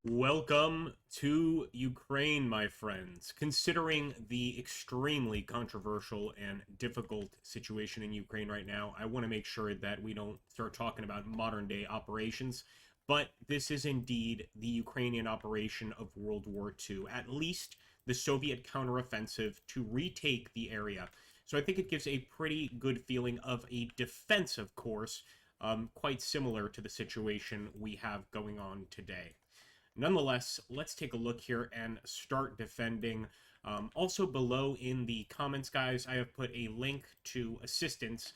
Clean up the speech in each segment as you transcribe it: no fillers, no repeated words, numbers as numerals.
Welcome to Ukraine, my friends. Considering the extremely controversial and difficult situation in Ukraine right now, I want to make sure that we don't start talking about modern-day operations, but this is indeed the Ukrainian operation of World War II, at least the Soviet counteroffensive to retake the area. So I think it gives a pretty good feeling of a defensive course, quite similar to the situation we have going on today. Nonetheless, let's take a look here and start defending. Also below in the comments, guys, I have put a link to assistance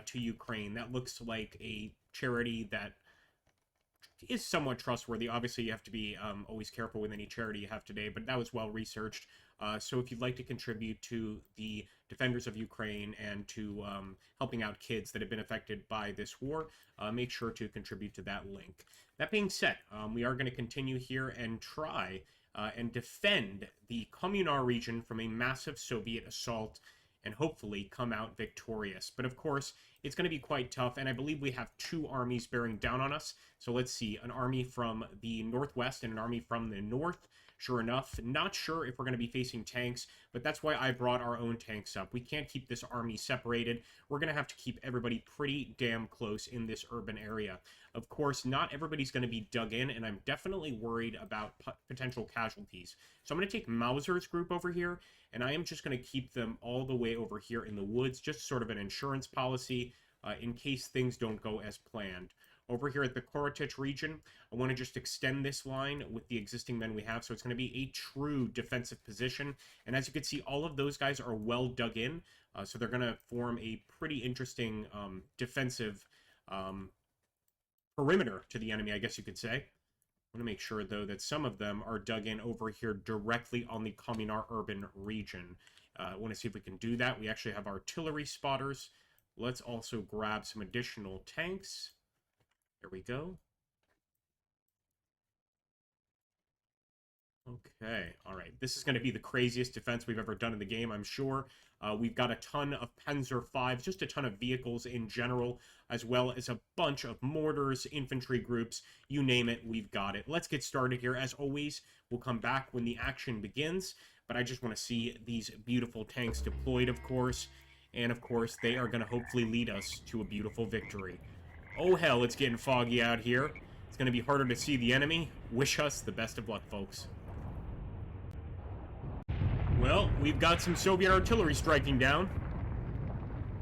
to Ukraine. That looks like a charity that is somewhat trustworthy. Obviously, you have to be always careful with any charity you have today, but that was well researched. So if you'd like to contribute to the defenders of Ukraine and to helping out kids that have been affected by this war, make sure to contribute to that link. That being said, we are going to continue here and try and defend the Kommunar region from a massive Soviet assault and hopefully come out victorious. But of course, it's going to be quite tough, and I believe we have two armies bearing down on us. So let's see, an army from the northwest and an army from the north. Sure enough, not sure if we're going to be facing tanks, but that's why I brought our own tanks up. We can't keep this army separated. We're going to have to keep everybody pretty damn close in this urban area. Of course, not everybody's going to be dug in, and I'm definitely worried about potential casualties. So I'm going to take Mauser's group over here, and I am just going to keep them all the way over here in the woods, just sort of an insurance policy in case things don't go as planned. Over here at the Korotich region, I want to just extend this line with the existing men we have, so it's going to be a true defensive position. And as you can see, all of those guys are well dug in, so they're going to form a pretty interesting defensive perimeter to the enemy, I guess you could say. I want to make sure, though, that some of them are dug in over here directly on the Kommunar urban region. I want to see if we can do that. We actually have artillery spotters. Let's also grab some additional tanks. There we go. Okay, all right. This is going to be the craziest defense we've ever done in the game, I'm sure. We've got a ton of Panzer 5s, just a ton of vehicles in general, as well as a bunch of mortars, infantry groups, you name it, we've got it. Let's get started here. As always, we'll come back when the action begins, but I just want to see these beautiful tanks deployed, of course, and of course, they are going to hopefully lead us to a beautiful victory. Oh hell, it's getting foggy out here. It's going to be harder to see the enemy. Wish us the best of luck, folks. Well, we've got some Soviet artillery striking down.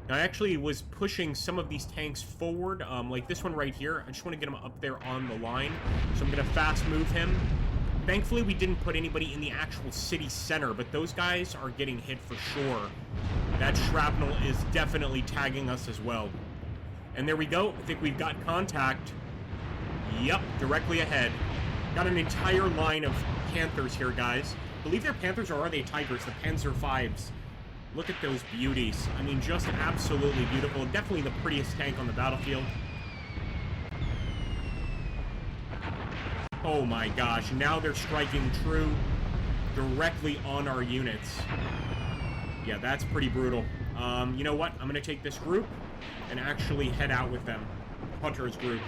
I actually was pushing some of these tanks forward, like this one right here. I just want to get him up there on the line, so I'm going to fast move him. Thankfully, we didn't put anybody in the actual city center, but those guys are getting hit for sure. That shrapnel is definitely tagging us as well. And there we go. I think we've got contact. Yep, directly ahead. Got an entire line of Panthers here, guys. I believe they're Panthers, or are they Tigers? The Panzer 5s. Look at those beauties. I mean, just absolutely beautiful. Definitely the prettiest tank on the battlefield. Oh my gosh, now they're striking true directly on our units. Yeah, that's pretty brutal. You know what? I'm going to take this group and actually head out with them. Hunter's group.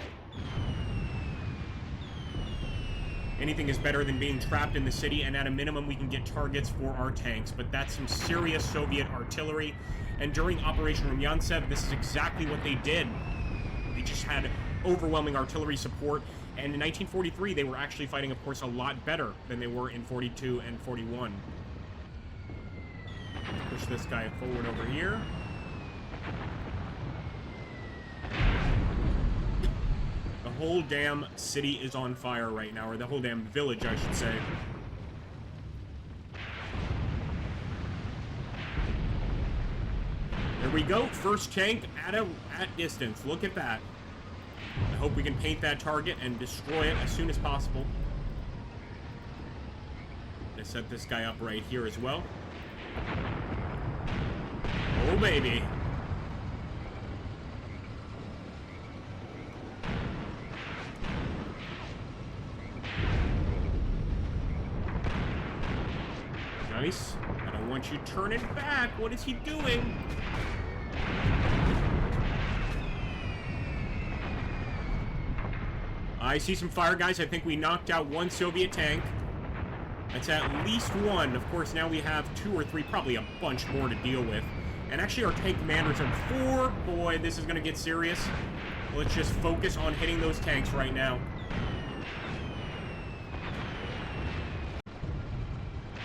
Anything is better than being trapped in the city, and at a minimum we can get targets for our tanks, but that's some serious Soviet artillery. And during Operation Rumyantsev, this is exactly what they did. They just had overwhelming artillery support, and in 1943 they were actually fighting, of course, a lot better than they were in 42 and 41. Push this guy forward over here. The whole damn city is on fire right now, or the whole damn village, I should say. There we go, first tank at distance. Look at that. I hope we can paint that target and destroy it as soon as possible. I'm gonna set this guy up right here as well. Oh, baby. Nice. I don't want you turning back. What is he doing? I see some fire, guys. I think we knocked out one Soviet tank. That's at least one. Of course, now we have 2 or 3, probably a bunch more to deal with. And actually, our tank commander's on 4. Boy, this is going to get serious. Let's just focus on hitting those tanks right now.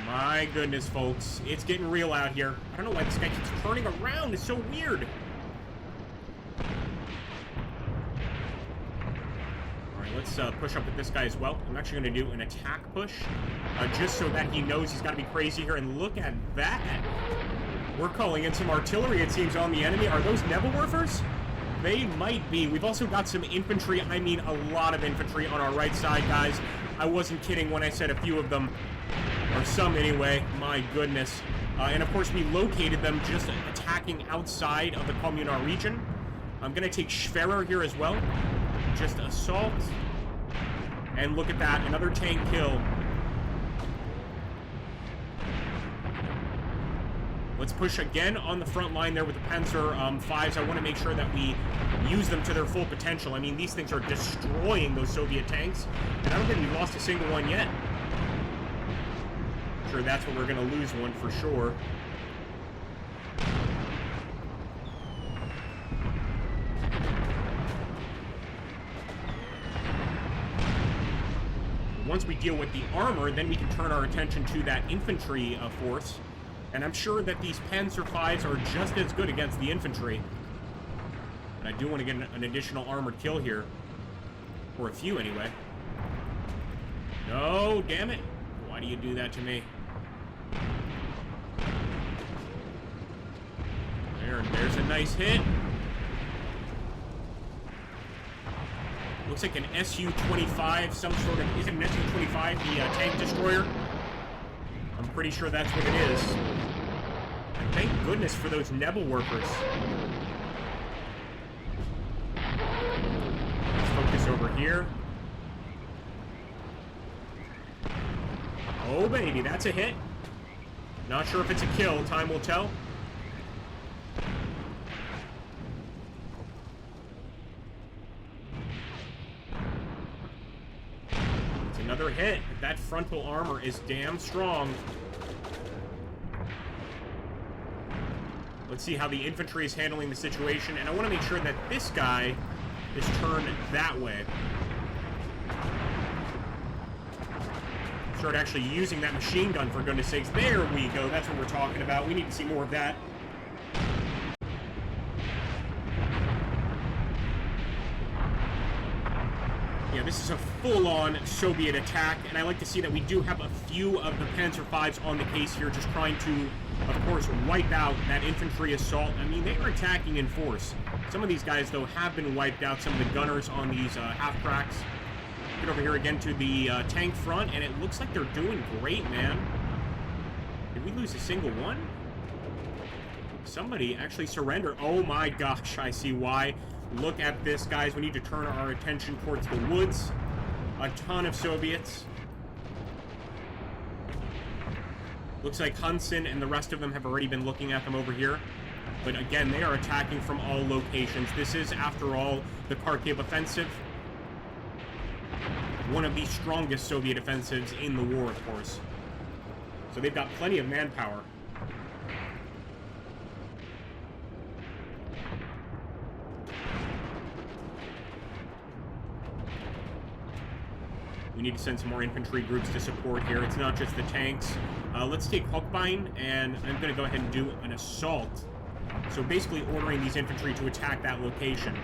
My goodness, folks. It's getting real out here. I don't know why this guy keeps turning around. It's so weird. Let's push up with this guy as well. I'm actually going to do an attack push, just so that he knows he's got to be crazy here. And look at that. We're calling in some artillery, it seems, on the enemy. Are those Nebelwerfers? They might be. We've also got some infantry. I mean, a lot of infantry on our right side, guys. I wasn't kidding when I said a few of them, or some anyway. My goodness. And of course, we located them just attacking outside of the Communal region. I'm going to take Schwerer here as well. Just assault. And look at that, another tank kill. Let's push again on the front line there with the Panzer 5s. I want to make sure that we use them to their full potential. I mean, these things are destroying those Soviet tanks, and I don't think we've lost a single one yet. I'm sure that's what we're going to lose one for sure. Once we deal with the armor, then we can turn our attention to that infantry force. And I'm sure that these Panzer 5s are just as good against the infantry. And I do want to get an additional armored kill here. Or a few, anyway. No, damn it. Why do you do that to me? There's a nice hit. Looks like an Su-25, some sort of... Is it an Su-25, the tank destroyer? I'm pretty sure that's what it is. And thank goodness for those Nebelwerfers. Let's focus over here. Oh, baby, that's a hit. Not sure if it's a kill. Time will tell. Another hit. That frontal armor is damn strong. Let's see how the infantry is handling the situation, and I want to make sure that this guy is turned that way. Start actually using that machine gun, for goodness sakes. There we go. That's what we're talking about. We need to see more of that. Yeah, this is a full-on Soviet attack, and I like to see that we do have a few of the Panzer 5s on the case here, just trying to, of course, wipe out that infantry assault. I mean, they are attacking in force. Some of these guys, though, have been wiped out. Some of the gunners on these half-tracks. Get over here again to the tank front, and it looks like they're doing great, man. Did we lose a single one? Somebody actually surrendered. Oh my gosh, I see why. Look at this, guys. We need to turn our attention towards the woods. A ton of Soviets. Looks like Hunsen and the rest of them have already been looking at them over here. But again, they are attacking from all locations. This is, after all, the Kharkiv offensive. One of the strongest Soviet offensives in the war, of course. So they've got plenty of manpower. We need to send some more infantry groups to support here. It's not just the tanks. Let's take Hochbein, and I'm going to go ahead and do an assault. So basically ordering these infantry to attack that location.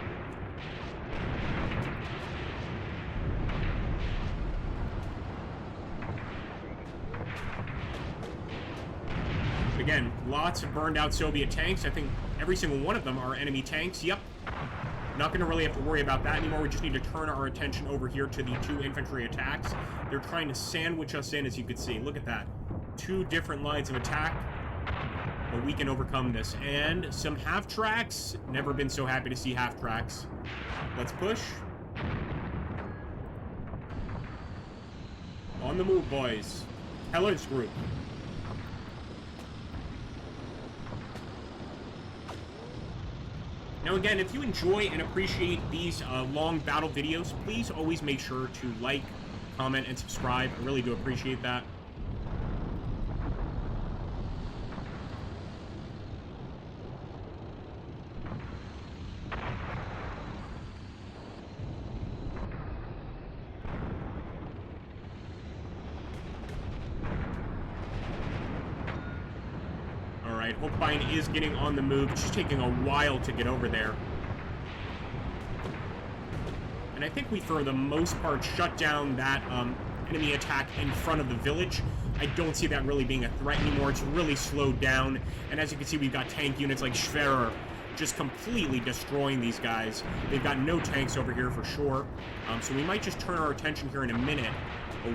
Again, lots of burned out Soviet tanks. I think every single one of them are enemy tanks. Yep. Not going to really have to worry about that anymore. We just need to turn our attention over here to the 2 infantry attacks. They're trying to sandwich us in, as you can see. Look at that. 2 different lines of attack. But we can overcome this. And some half-tracks. Never been so happy to see half-tracks. Let's push. On the move, boys. Heller's group. Now again, if you enjoy and appreciate these long battle videos, please always make sure to like, comment, and subscribe. I really do appreciate that. Holbein is getting on the move. It's just taking a while to get over there. And I think we, for the most part, shut down that enemy attack in front of the village. I don't see that really being a threat anymore. It's really slowed down. And as you can see, we've got tank units like Schwerer just completely destroying these guys. They've got no tanks over here for sure. So we might just turn our attention here in a minute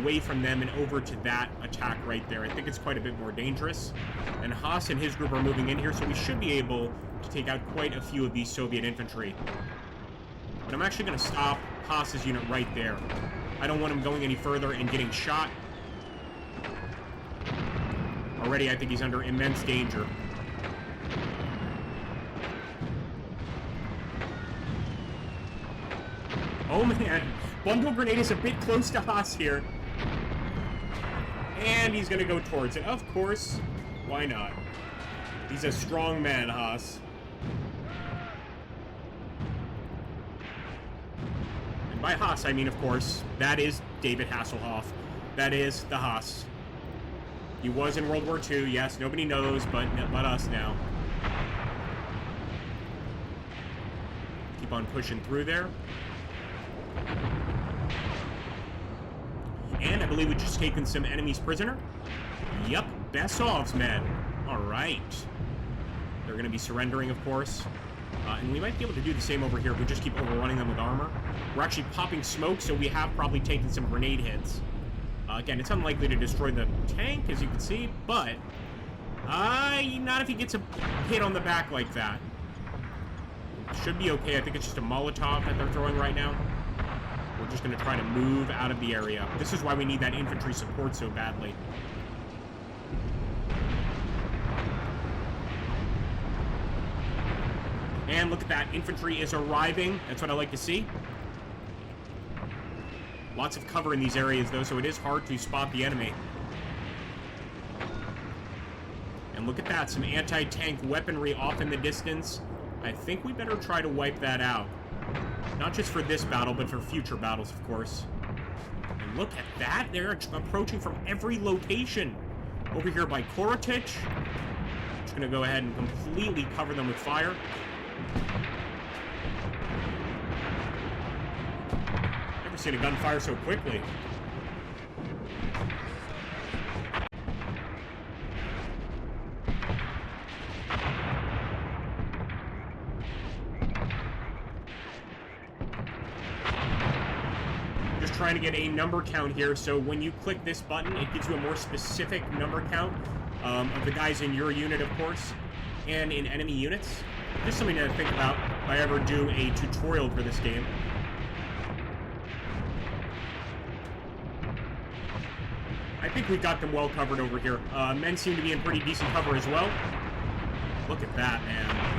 away from them and over to that attack right there. I think it's quite a bit more dangerous. And Haas and his group are moving in here, so we should be able to take out quite a few of these Soviet infantry. But I'm actually going to stop Haas's unit right there. I don't want him going any further and getting shot. Already, I think he's under immense danger. Oh man, bundle grenade is a bit close to Haas here. And he's gonna go towards it. Of course, why not? He's a strong man, Haas. And by Haas, I mean, of course, that is David Hasselhoff. That is the Haas. He was in World War II, yes, nobody knows, but let us now. Keep on pushing through there. And I believe we've just taken some enemies prisoner. Yep, Besov's men. Alright. They're going to be surrendering, of course. And we might be able to do the same over here if we just keep overrunning them with armor. We're actually popping smoke, so we have probably taken some grenade hits. Again, it's unlikely to destroy the tank, as you can see, but not if he gets a hit on the back like that. Should be okay. I think it's just a Molotov that they're throwing right now. We're just going to try to move out of the area. This is why we need that infantry support so badly. And look at that. Infantry is arriving. That's what I like to see. Lots of cover in these areas, though, so it is hard to spot the enemy. And look at that. Some anti-tank weaponry off in the distance. I think we better try to wipe that out. Not just for this battle, but for future battles, of course. And look at that. They're approaching from every location. Over here by Korotich. Just going to go ahead and completely cover them with fire. Never seen a gun fire so quickly. Trying to get a number count here, so when you click this button, it gives you a more specific number count of the guys in your unit, of course, and in enemy units. Just something to think about if I ever do a tutorial for this game. I think we've got them well covered over here. Men seem to be in pretty decent cover as well. Look at that, man.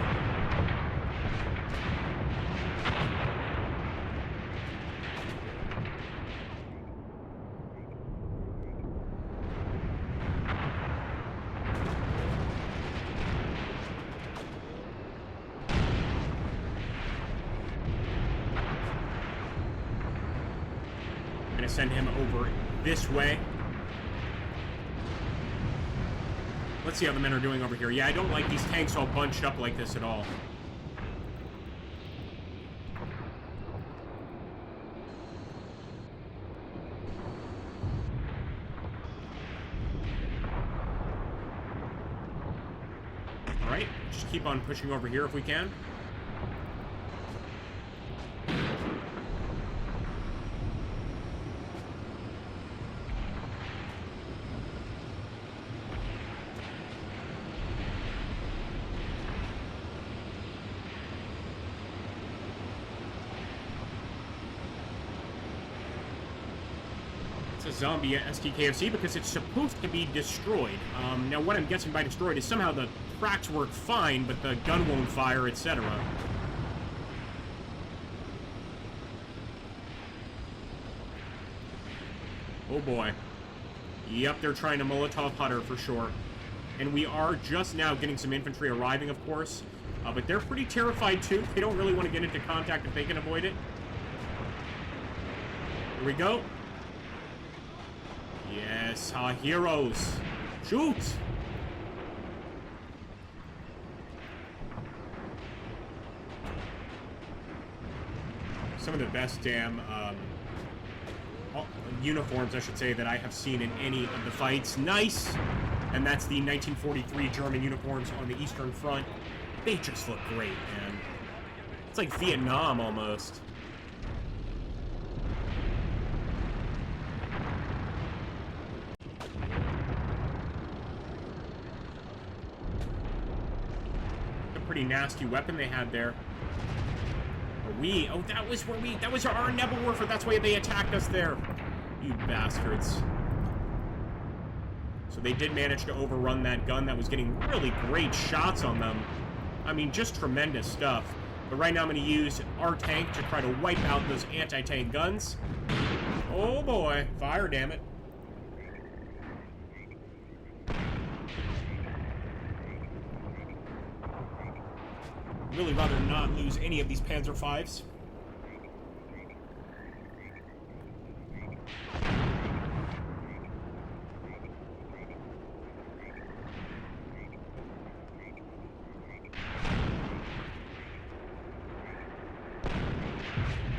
Send him over this way. Let's see how the men are doing over here. Yeah, I don't like these tanks all bunched up like this at all. Alright, just keep on pushing over here if we can. Zombie STKFC because it's supposed to be destroyed. Now what I'm guessing by destroyed is somehow the tracks work fine, but the gun won't fire, etc. Oh boy. Yep, they're trying to Molotov Hutter for sure. And we are just now getting some infantry arriving, of course. But they're pretty terrified too. They don't really want to get into contact if they can avoid it. Here we go. Yes, our heroes. Shoot! Some of the best damn uniforms, I should say, that I have seen in any of the fights. Nice! And that's the 1943 German uniforms on the Eastern Front. They just look great, man. It's like Vietnam, almost. A pretty nasty weapon they had there. Oh, that was where that was our Nebelwerfer. That's why they attacked us there. You bastards. So they did manage to overrun that gun that was getting really great shots on them. I mean, just tremendous stuff. But right now I'm going to use our tank to try to wipe out those anti-tank guns. Oh boy. Fire, damn it. Really rather not lose any of these Panzer Vs.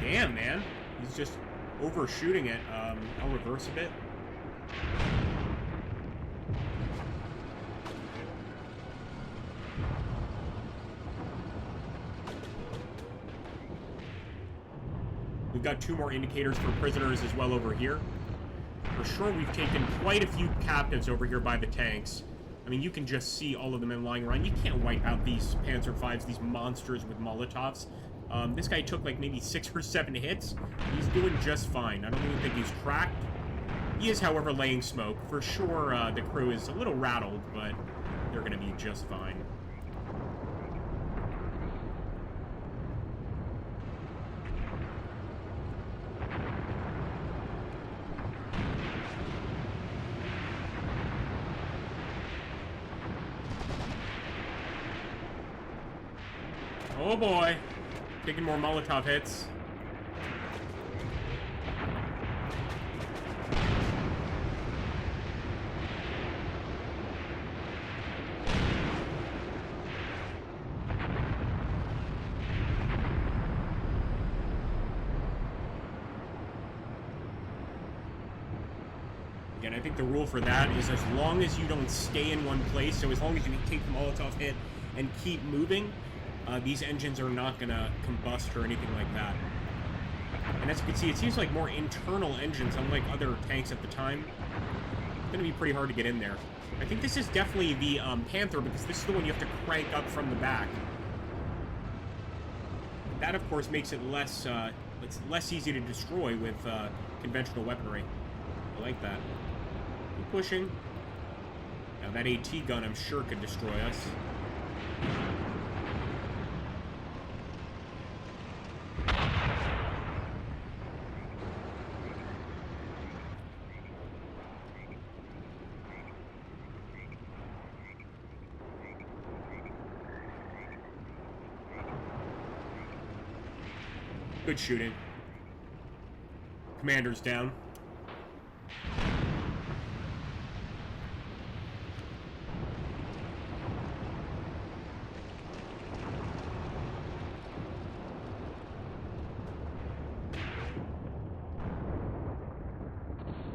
Damn, man. He's just overshooting it. I'll reverse a bit. We've got 2 more indicators for prisoners as well over here. For sure, we've taken quite a few captives over here by the tanks. I mean, you can just see all of them lying around. You can't wipe out these Panzer Vs, these monsters with Molotovs. This guy took like maybe 6 or 7 hits. He's doing just fine. I don't even think he's cracked. He is, however, laying smoke. For sure, the crew is a little rattled, but they're going to be just fine. Oh boy. Taking more Molotov hits. Again, I think the rule for that is as long as you don't stay in one place, so as long as you take the Molotov hit and keep moving, these engines are not going to combust or anything like that. And as you can see, it seems like more internal engines, unlike other tanks at the time. It's going to be pretty hard to get in there. I think this is definitely the Panther, because this is the one you have to crank up from the back. That, of course, makes it less, it's less easy to destroy with conventional weaponry. I like that. Keep pushing. Now, that AT gun, I'm sure, could destroy us. Good shooting. Commander's down.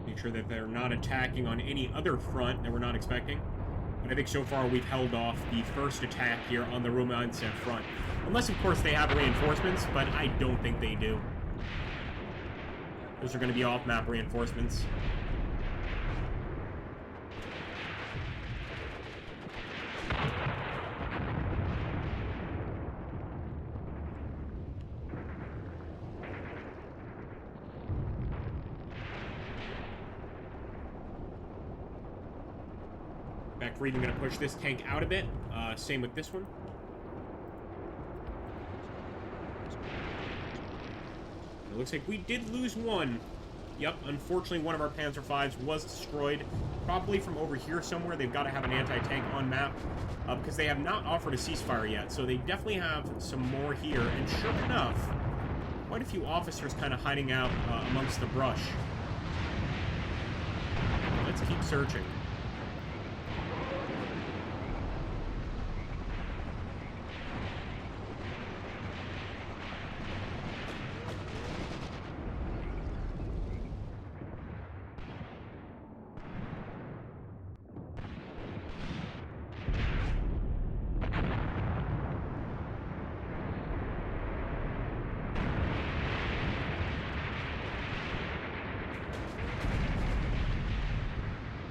Make sure that they're not attacking on any other front that we're not expecting. But I think so far we've held off the first attack here on the Rumyantsev front. Unless, of course, they have reinforcements, but I don't think they do. Those are going to be off-map reinforcements. In fact, we're even going to push this tank out a bit. Same with this one. It looks like we did lose one. Yep, unfortunately one of our Panzer Vs was destroyed. Probably from over here somewhere. They've got to have an anti-tank on map. Because they have not offered a ceasefire yet. So they definitely have some more here. And sure enough, quite a few officers kind of hiding out amongst the brush. Let's keep searching.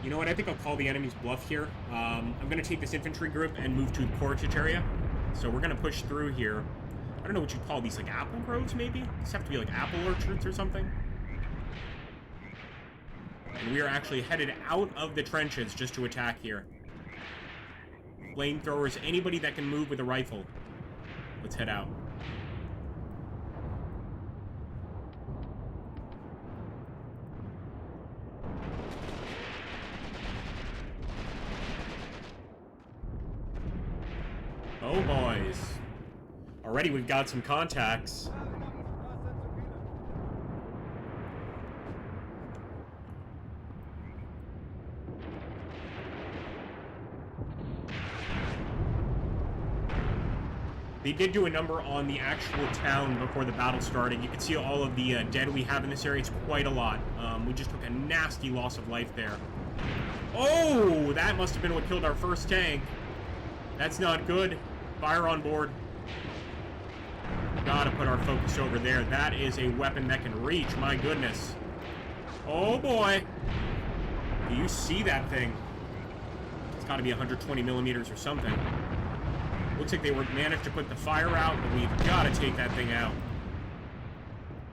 You know what? I think I'll call the enemy's bluff here. I'm going to take this infantry group and move to the Korchich area. So we're going to push through here. I don't know what you'd call these, like apple groves, maybe? These have to be like apple orchards or something. And we are actually headed out of the trenches just to attack here. Flamethrowers, anybody that can move with a rifle. Let's head out. Oh, boys. Already we've got some contacts. They did do a number on the actual town before the battle started. You can see all of the dead we have in this area. It's quite a lot. We just took a nasty loss of life there. Oh, that must have been what killed our first tank. That's not good. Fire on board. Gotta put our focus over there. That is a weapon that can reach. My goodness. Oh boy. Do you see that thing? It's gotta be 120 millimeters or something. Looks like they managed to put the fire out, but we've gotta take that thing out.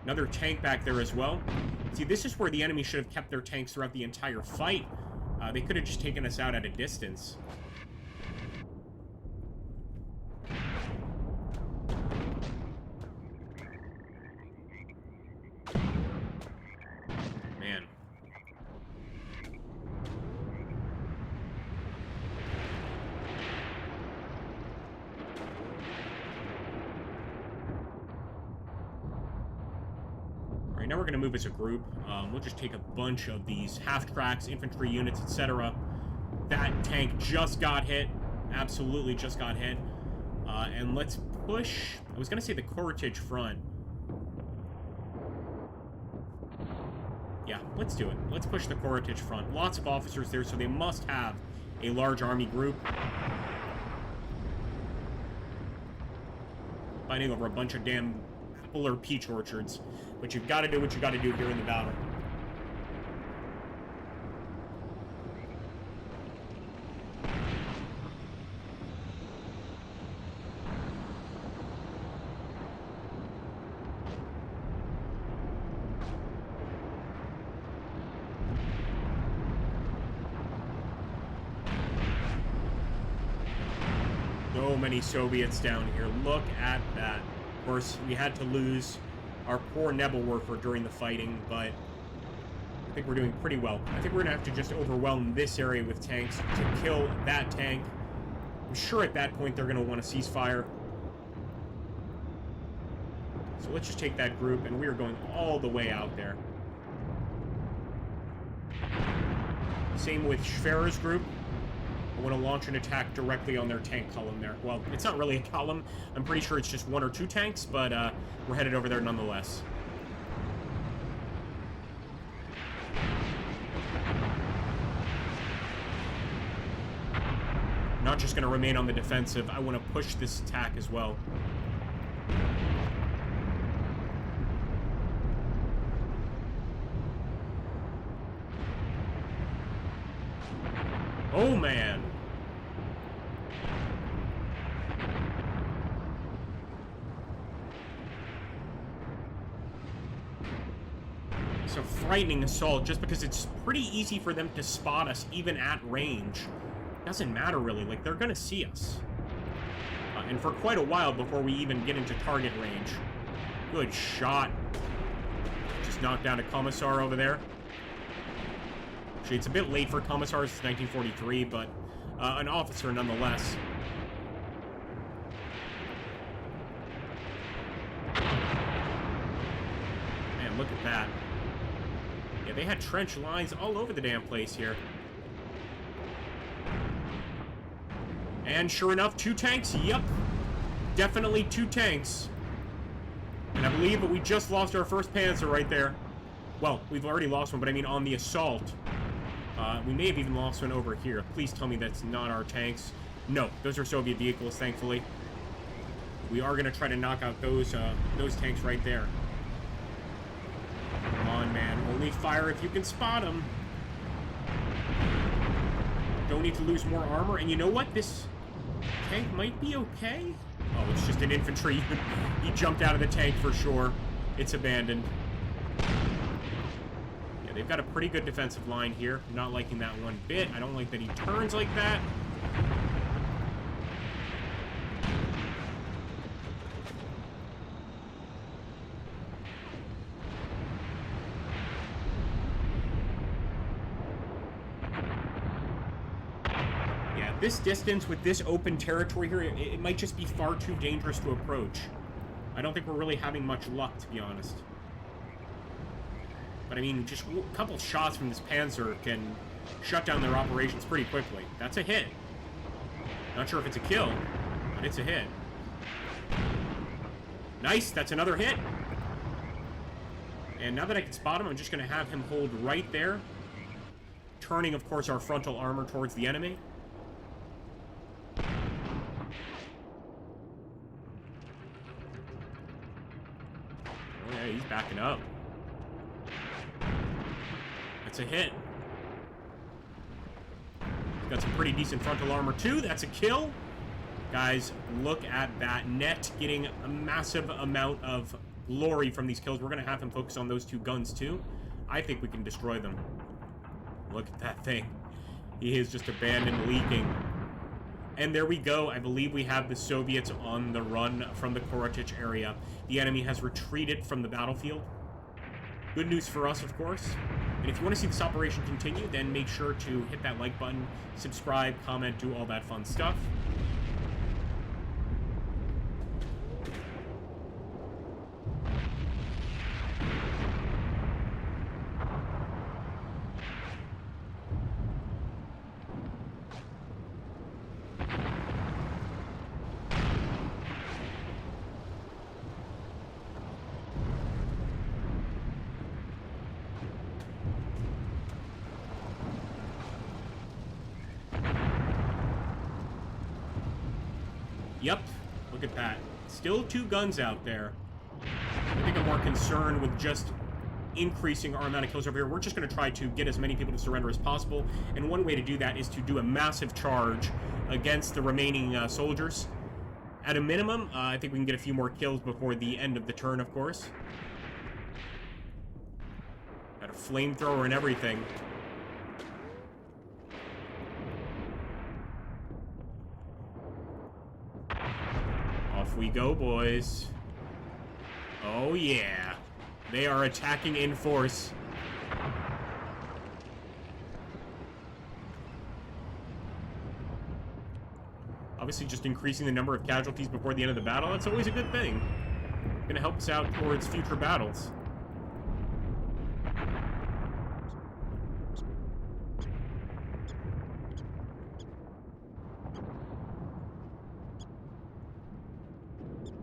Another tank back there as well. See, this is where the enemy should have kept their tanks throughout the entire fight. They could have just taken us out at a distance. Now we're going to move as a group. We'll just take a bunch of these half-tracks, infantry units, etc. That tank just got hit. Absolutely just got hit. And let's push... I was going to say the Korchich front. Yeah, let's do it. Let's push the Korchich front. Lots of officers there, so they must have a large army group. Fighting over a bunch of damn apple or peach orchards. But you've got to do what you got to do here in the battle. So many Soviets down here. Look at that. Of course, we had to lose our poor Nebelwerfer during the fighting, but I think we're doing pretty well. I think we're going to have to just overwhelm this area with tanks to kill that tank. I'm sure at that point they're going to want a ceasefire. So let's just take that group, and we are going all the way out there. Same with Schwerer's group. I want to launch an attack directly on their tank column there. Well, it's not really a column. I'm pretty sure it's just one or two tanks, but we're headed over there nonetheless. Not just going to remain on the defensive. I want to push this attack as well. Oh, man. It's a frightening assault just because it's pretty easy for them to spot us even at range. Doesn't matter really, like they're gonna see us. And for quite a while before we even get into target range. Good shot. Just just knocked down a commissar over there. Actually, it's a bit late for commissars. It's 1943, but an officer nonetheless. Man, look at that. Yeah, they had trench lines all over the damn place here. And sure enough, 2 tanks. Yep. Definitely 2 tanks. And I believe that we just lost our first Panzer right there. Well, we've already lost one, but I mean on the assault. We may have even lost one over here. Please tell me that's not our tanks. No, those are Soviet vehicles, thankfully. We are going to try to knock out those tanks right there. Come on, man. Only fire if you can spot them. Don't need to lose more armor. And you know what? This tank might be okay. Oh, it's just an infantry. He jumped out of the tank for sure. It's abandoned. Yeah, they've got a pretty good defensive line here. I'm not liking that one bit. I don't like that he turns like that. This distance with this open territory here, it might just be far too dangerous to approach. I don't think we're really having much luck, to be honest. But I mean, just a couple shots from this Panzer can shut down their operations pretty quickly. That's a hit. Not sure if it's a kill, but it's a hit. Nice, that's another hit. And now that I can spot him, I'm just going to have him hold right there. Turning, of course, our frontal armor towards the enemy. He's backing up. That's a hit. He's got some pretty decent frontal armor too. That's a kill. Guys, look at that. Net getting a massive amount of glory from these kills. We're going to have him focus on those 2 guns too. I think we can destroy them. Look at that thing. He is just abandoned, leaking. And there we go. I believe we have the Soviets on the run from the Korotych area. The enemy has retreated from the battlefield. Good news for us, of course. And if you want to see this operation continue, then make sure to hit that like button, subscribe, comment, do all that fun stuff. Yep, look at that. Still 2 guns out there. I think I'm more concerned with just increasing our amount of kills over here. We're just going to try to get as many people to surrender as possible. And one way to do that is to do a massive charge against the remaining soldiers. At a minimum, I think we can get a few more kills before the end of the turn, of course. Got a flamethrower and everything. We go, boys. Oh yeah, they are attacking in force. Obviously just increasing the number of casualties before the end of the battle, that's always a good thing. Gonna help us out towards future battles.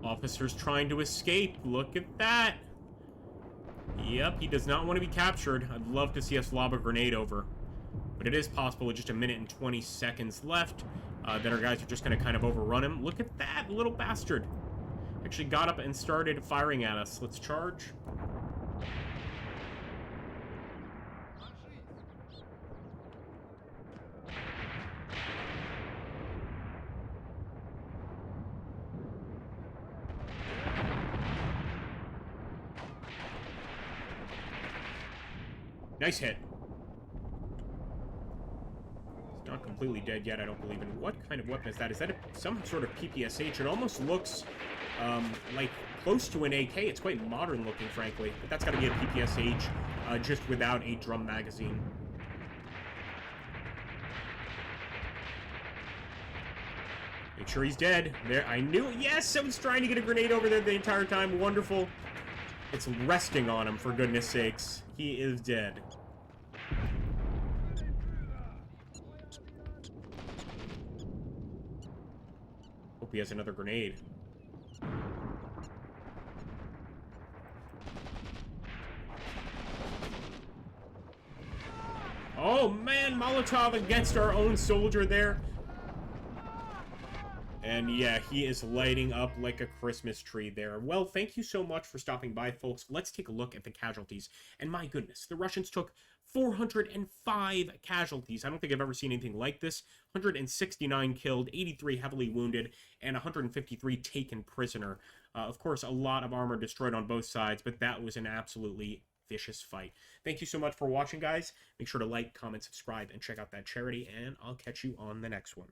Officers trying to escape. Look at that. Yep, he does not want to be captured. I'd love to see us lob a grenade over. But it is possible with just 1 minute and 20 seconds left that our guys are just going to kind of overrun him. Look at that little bastard. Actually got up and started firing at us. Let's charge. Nice hit. He's not completely dead yet, I don't believe in. What kind of weapon is that? Is that some sort of PPSH? It almost looks like close to an AK. It's quite modern looking, frankly, but that's got to be a PPSH, just without a drum magazine. Make sure he's dead. There, I knew it. Yes, I was trying to get a grenade over there the entire time. Wonderful. It's resting on him, for goodness sakes. He is dead. Hope he has another grenade. Oh, man, Molotov against our own soldier there. And yeah, he is lighting up like a Christmas tree there. Well, thank you so much for stopping by, folks. Let's take a look at the casualties. And my goodness, the Russians took 405 casualties. I don't think I've ever seen anything like this. 169 killed, 83 heavily wounded, and 153 taken prisoner. Of course, a lot of armor destroyed on both sides, but that was an absolutely vicious fight. Thank you so much for watching, guys. Make sure to like, comment, subscribe, and check out that charity, and I'll catch you on the next one.